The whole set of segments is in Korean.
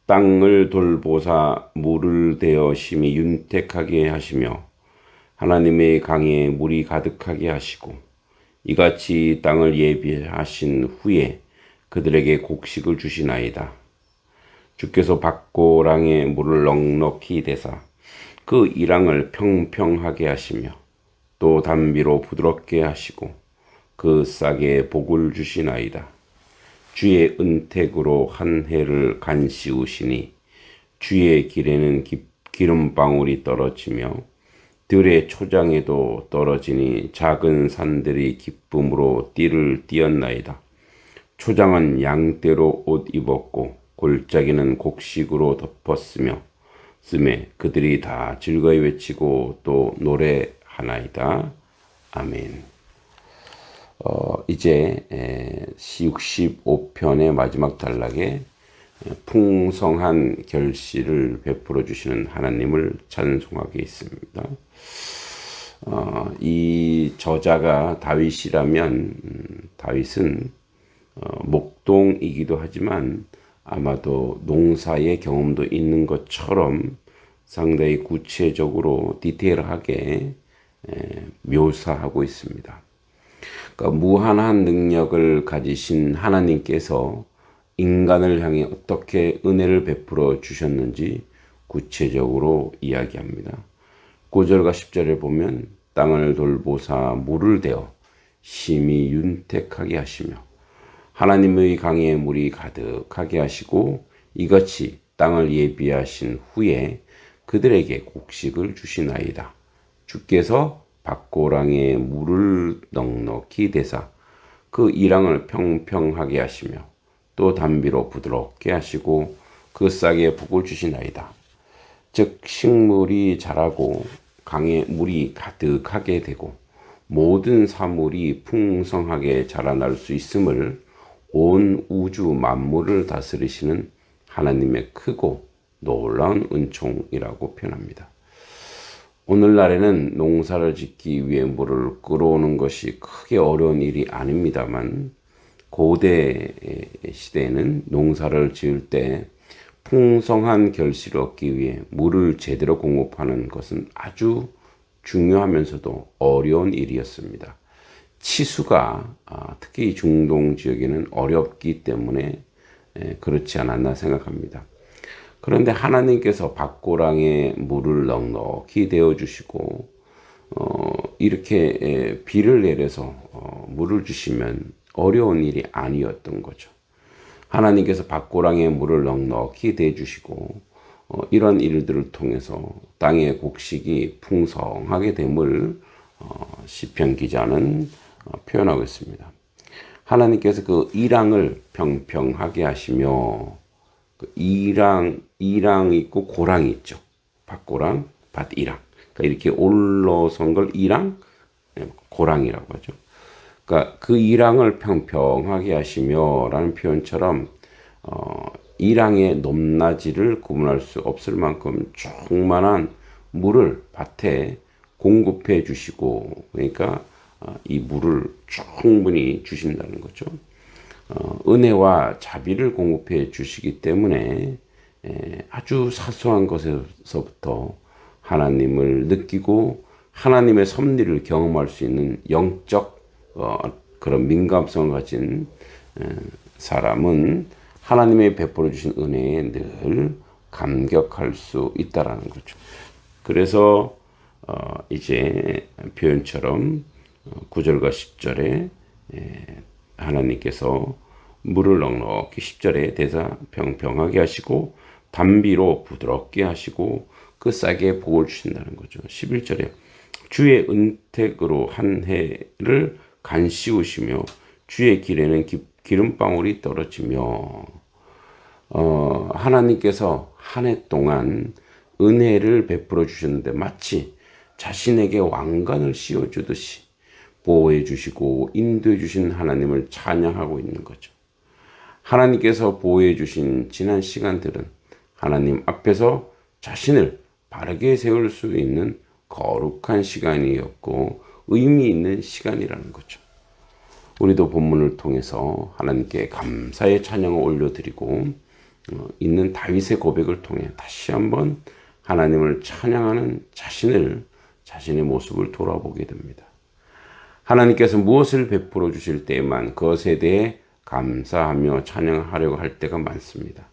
땅을 돌보사 물을 대어 심히 윤택하게 하시며 하나님의 강에 물이 가득하게 하시고 이같이 땅을 예비하신 후에 그들에게 곡식을 주시나이다. 주께서 밭고랑에 물을 넉넉히 대사 그 이랑을 평평하게 하시며 또 담비로 부드럽게 하시고 그 싹에 복을 주시나이다. 주의 은택으로 한 해를 간시우시니 주의 길에는 기름방울이 떨어지며 들의 초장에도 떨어지니 작은 산들이 기쁨으로 띠를 띄었나이다. 초장은 양떼로 옷 입었고 골짜기는 곡식으로 덮었으며 쓰매 그들이 다 즐거이 외치고 또 노래하나이다. 아멘. 이제 65편의 마지막 단락에 풍성한 결실을 베풀어 주시는 하나님을 찬송하게 있습니다. 이 저자가 다윗이라면 다윗은 목동이기도 하지만 아마도 농사의 경험도 있는 것처럼 상당히 구체적으로 디테일하게 묘사하고 있습니다. 그러니까 무한한 능력을 가지신 하나님께서 인간을 향해 어떻게 은혜를 베풀어 주셨는지 구체적으로 이야기합니다. 9절과 10절에 보면 땅을 돌보사 물을 대어 심히 윤택하게 하시며 하나님의 강에 물이 가득하게 하시고 이같이 땅을 예비하신 후에 그들에게 곡식을 주시나이다. 주께서 밭고랑에 물을 넉넉히 대사 그 이랑을 평평하게 하시며 또 담비로 부드럽게 하시고 그 싹에 복을 주시나이다. 즉 식물이 자라고 강에 물이 가득하게 되고 모든 사물이 풍성하게 자라날 수 있음을 온 우주 만물을 다스리시는 하나님의 크고 놀라운 은총이라고 표현합니다. 오늘날에는 농사를 짓기 위해 물을 끌어오는 것이 크게 어려운 일이 아닙니다만 고대 시대에는 농사를 지을 때 풍성한 결실을 얻기 위해 물을 제대로 공급하는 것은 아주 중요하면서도 어려운 일이었습니다. 치수가 특히 중동 지역에는 어렵기 때문에 그렇지 않았나 생각합니다. 그런데 하나님께서 밭고랑에 물을 넉넉히 대어주시고 이렇게 비를 내려서 물을 주시면 어려운 일이 아니었던 거죠. 하나님께서 밭고랑에 물을 넉넉히 대주시고 이런 일들을 통해서 땅의 곡식이 풍성하게 됨을 시편 기자는 표현하고 있습니다. 하나님께서 그 이랑을 평평하게 하시며 그 이랑 있고 고랑이 있죠. 밭고랑, 밭이랑. 그러니까 이렇게 올라선 걸 이랑, 고랑이라고 하죠. 그러니까 그 이랑을 평평하게 하시며 라는 표현처럼 이랑의 높낮이를 구분할 수 없을 만큼 충만한 물을 밭에 공급해 주시고 그러니까 이 물을 충분히 주신다는 거죠. 은혜와 자비를 공급해 주시기 때문에 아주 사소한 것에서부터 하나님을 느끼고 하나님의 섭리를 경험할 수 있는 영적 그런 민감성을 가진 사람은 하나님의 베풀어 주신 은혜에 늘 감격할 수 있다라는 거죠. 그래서 이제 표현처럼 9절과 10절에 하나님께서 물을 넉넉히 10절에 대사 평평하게 하시고 담비로 부드럽게 하시고 그 싹에 복을 주신다는 거죠. 11절에 주의 은택으로 한 해를 간시우시며 주의 길에는 기름방울이 떨어지며 하나님께서 한 해 동안 은혜를 베풀어 주셨는데 마치 자신에게 왕관을 씌워주듯이 보호해 주시고 인도해 주신 하나님을 찬양하고 있는 거죠. 하나님께서 보호해 주신 지난 시간들은 하나님 앞에서 자신을 바르게 세울 수 있는 거룩한 시간이었고 의미 있는 시간이라는 거죠. 우리도 본문을 통해서 하나님께 감사의 찬양을 올려드리고 있는 다윗의 고백을 통해 다시 한번 하나님을 찬양하는 자신의 모습을 돌아보게 됩니다. 하나님께서 무엇을 베풀어 주실 때에만 그것에 대해 감사하며 찬양하려고 할 때가 많습니다.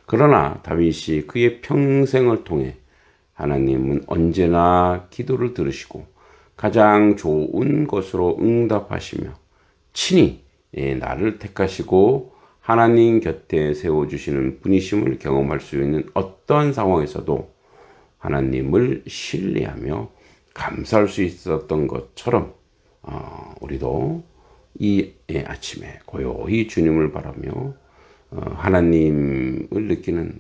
그러나 다윗이 그의 평생을 통해 하나님은 언제나 기도를 들으시고 가장 좋은 것으로 응답하시며 친히 나를 택하시고 하나님 곁에 세워주시는 분이심을 경험할 수 있는 어떤 상황에서도 하나님을 신뢰하며 감사할 수 있었던 것처럼 우리도 이 아침에 고요히 주님을 바라며 하나님을 느끼는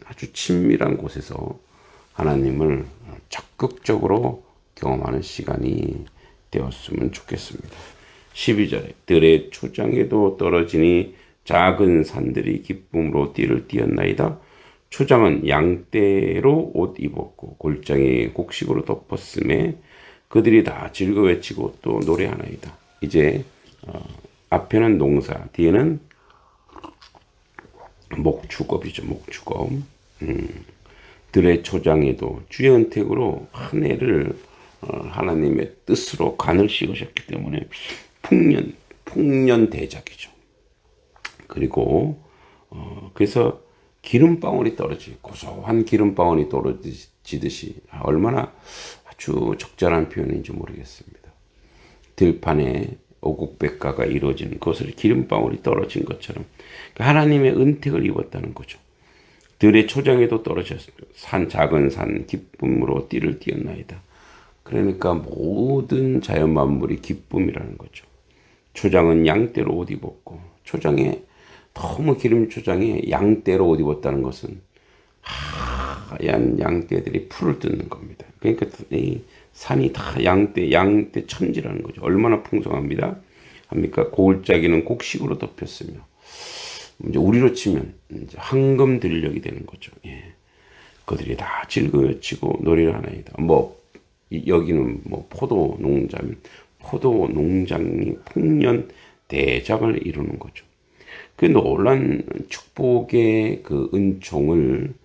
아주 친밀한 곳에서 하나님을 적극적으로 경험하는 시간이 되었으면 좋겠습니다. 12절에 들의 초장에도 떨어지니 작은 산들이 기쁨으로 띠를 띠었나이다. 초장은 양떼로 옷 입었고 골장이 곡식으로 덮었음에 그들이 다 즐거 외치고 또 노래하나이다. 이제 앞에는 농사, 뒤에는 목축업이죠. 목축업. 들의 초장에도 주의 은택으로 한 해를 하나님의 뜻으로 간을 씌우셨기 때문에 풍년대작이죠. 그리고 그래서 기름방울이 고소한 기름방울이 떨어지듯이 얼마나 아주 적절한 표현인지 모르겠습니다. 들판에 오곡백과가 이루어지는 것을 기름방울이 떨어진 것처럼 하나님의 은택을 입었다는 거죠. 들의 초장에도 떨어졌어요. 작은 산 기쁨으로 띠를 띠었나이다. 그러니까 모든 자연 만물이 기쁨이라는 거죠. 초장은 양떼로 옷 입었고 너무 기름 초장에 양떼로 옷 입었다는 것은 하얀 양떼들이 풀을 뜯는 겁니다. 그러니까 이 산이 다 양떼 천지라는 거죠. 얼마나 풍성합니다. 합니까? 고울짜기는 곡식으로 덮였으며 이제 우리로 치면 이제 황금 들녘이 되는 거죠. 그들이 다 즐거워치고 노래를 하나이다. 여기는 포도 농장이 풍년 대작을 이루는 거죠. 그 놀란 축복의 그 은총을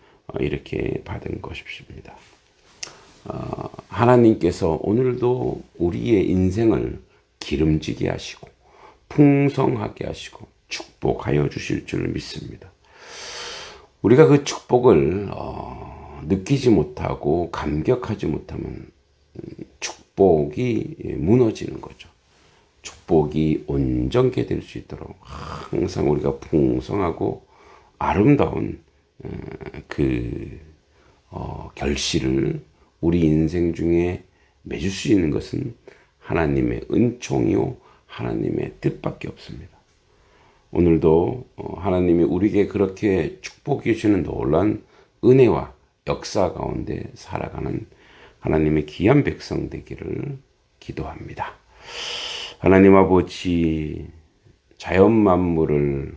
이렇게 받은 것입니다. 하나님께서 오늘도 우리의 인생을 기름지게 하시고 풍성하게 하시고 축복하여 주실 줄 믿습니다. 우리가 그 축복을 느끼지 못하고 감격하지 못하면 축복이 무너지는 거죠. 축복이 온전케 될 수 있도록 항상 우리가 풍성하고 아름다운 결실을 우리 인생 중에 맺을 수 있는 것은 하나님의 은총이요 하나님의 뜻밖에 없습니다. 오늘도 하나님이 우리에게 그렇게 축복해 주시는 놀라운 은혜와 역사 가운데 살아가는 하나님의 귀한 백성 되기를 기도합니다. 하나님 아버지, 자연 만물을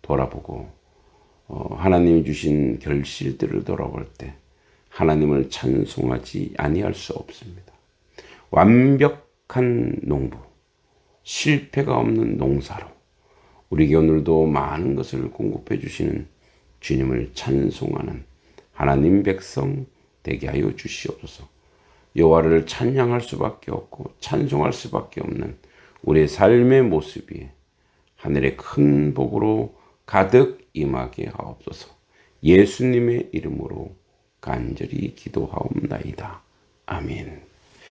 돌아보고 하나님이 주신 결실들을 돌아볼 때 하나님을 찬송하지 아니할 수 없습니다. 완벽한 농부, 실패가 없는 농사로 우리에게 오늘도 많은 것을 공급해 주시는 주님을 찬송하는 하나님 백성 되게 하여 주시옵소서. 여호와를 찬양할 수밖에 없고 찬송할 수밖에 없는 우리의 삶의 모습이 하늘의 큰 복으로 가득 임하게 하옵소서. 예수님의 이름으로 간절히 기도하옵나이다. 아멘.